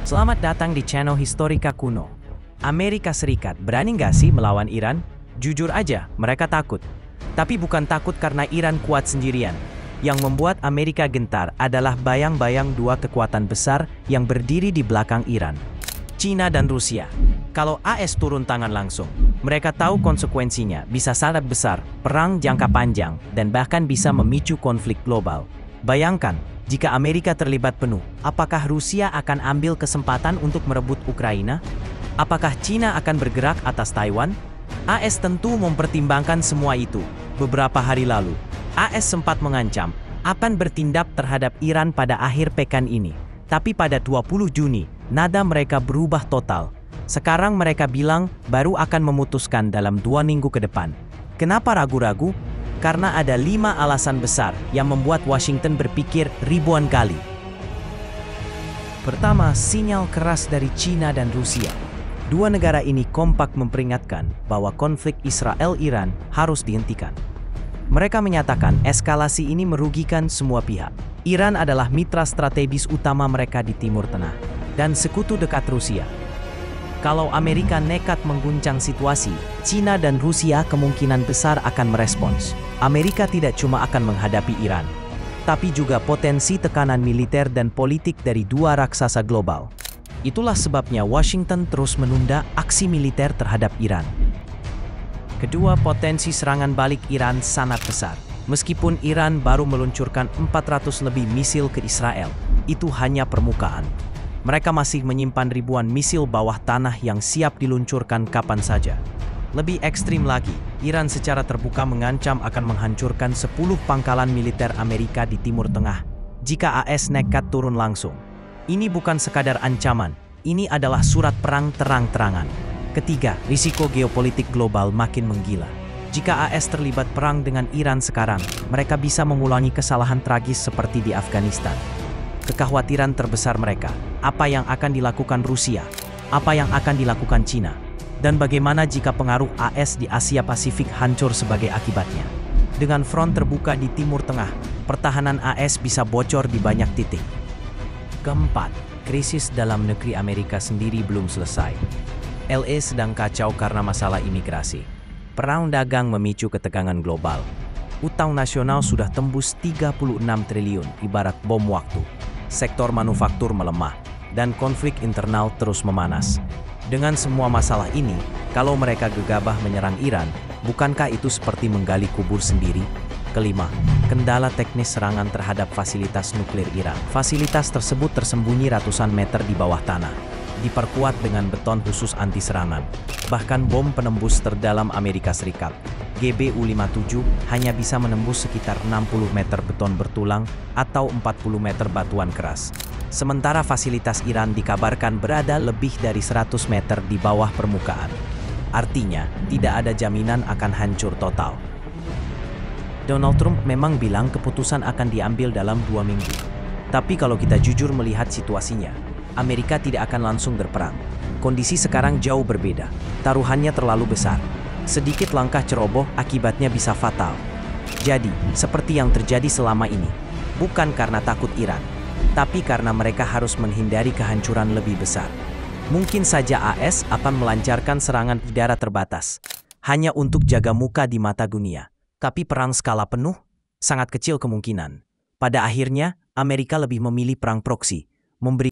Selamat datang di channel Historika Kuno. Amerika Serikat berani nggak sih melawan Iran? Jujur aja, mereka takut. Tapi bukan takut karena Iran kuat sendirian. Yang membuat Amerika gentar adalah bayang-bayang dua kekuatan besar yang berdiri di belakang Iran. Cina dan Rusia. Kalau AS turun tangan langsung, mereka tahu konsekuensinya bisa sangat besar, perang jangka panjang, dan bahkan bisa memicu konflik global. Bayangkan, jika Amerika terlibat penuh, apakah Rusia akan ambil kesempatan untuk merebut Ukraina? Apakah Cina akan bergerak atas Taiwan? AS tentu mempertimbangkan semua itu. Beberapa hari lalu, AS sempat mengancam akan bertindak terhadap Iran pada akhir pekan ini. Tapi pada 20 Juni, nada mereka berubah total. Sekarang mereka bilang baru akan memutuskan dalam 2 minggu ke depan. Kenapa ragu-ragu? Karena ada 5 alasan besar yang membuat Washington berpikir ribuan kali. Pertama, sinyal keras dari Cina dan Rusia. Dua negara ini kompak memperingatkan bahwa konflik Israel-Iran harus dihentikan. Mereka menyatakan eskalasi ini merugikan semua pihak. Iran adalah mitra strategis utama mereka di Timur Tengah dan sekutu dekat Rusia. Kalau Amerika nekat mengguncang situasi, Cina dan Rusia kemungkinan besar akan merespons. Amerika tidak cuma akan menghadapi Iran, tapi juga potensi tekanan militer dan politik dari dua raksasa global. Itulah sebabnya Washington terus menunda aksi militer terhadap Iran. Kedua, potensi serangan balik Iran sangat besar. Meskipun Iran baru meluncurkan 400 lebih misil ke Israel, itu hanya permukaan. Mereka masih menyimpan ribuan misil bawah tanah yang siap diluncurkan kapan saja. Lebih ekstrim lagi, Iran secara terbuka mengancam akan menghancurkan 10 pangkalan militer Amerika di Timur Tengah jika AS nekat turun langsung. Ini bukan sekadar ancaman, ini adalah surat perang terang-terangan. Ketiga, risiko geopolitik global makin menggila. Jika AS terlibat perang dengan Iran sekarang, mereka bisa mengulangi kesalahan tragis seperti di Afghanistan. Kekhawatiran terbesar mereka, apa yang akan dilakukan Rusia, apa yang akan dilakukan Cina, dan bagaimana jika pengaruh AS di Asia Pasifik hancur sebagai akibatnya. Dengan front terbuka di Timur Tengah, pertahanan AS bisa bocor di banyak titik. Keempat, krisis dalam negeri Amerika sendiri belum selesai. LA sedang kacau karena masalah imigrasi. Perang dagang memicu ketegangan global. Utang nasional sudah tembus 36 triliun ibarat bom waktu. Sektor manufaktur melemah, dan konflik internal terus memanas. Dengan semua masalah ini, kalau mereka gegabah menyerang Iran, bukankah itu seperti menggali kubur sendiri? Kelima, kendala teknis serangan terhadap fasilitas nuklir Iran. Fasilitas tersebut tersembunyi ratusan meter di bawah tanah, diperkuat dengan beton khusus anti serangan. Bahkan bom penembus terdalam Amerika Serikat, GBU-57, hanya bisa menembus sekitar 60 meter beton bertulang atau 40 meter batuan keras. Sementara fasilitas Iran dikabarkan berada lebih dari 100 meter di bawah permukaan. Artinya, tidak ada jaminan akan hancur total. Donald Trump memang bilang keputusan akan diambil dalam 2 minggu. Tapi kalau kita jujur melihat situasinya, Amerika tidak akan langsung berperang. Kondisi sekarang jauh berbeda. Taruhannya terlalu besar. Sedikit langkah ceroboh akibatnya bisa fatal. Jadi, seperti yang terjadi selama ini, bukan karena takut Iran, tapi karena mereka harus menghindari kehancuran lebih besar. Mungkin saja AS akan melancarkan serangan udara terbatas, hanya untuk jaga muka di mata dunia. Tapi perang skala penuh, sangat kecil kemungkinan. Pada akhirnya, Amerika lebih memilih perang proksi, memberi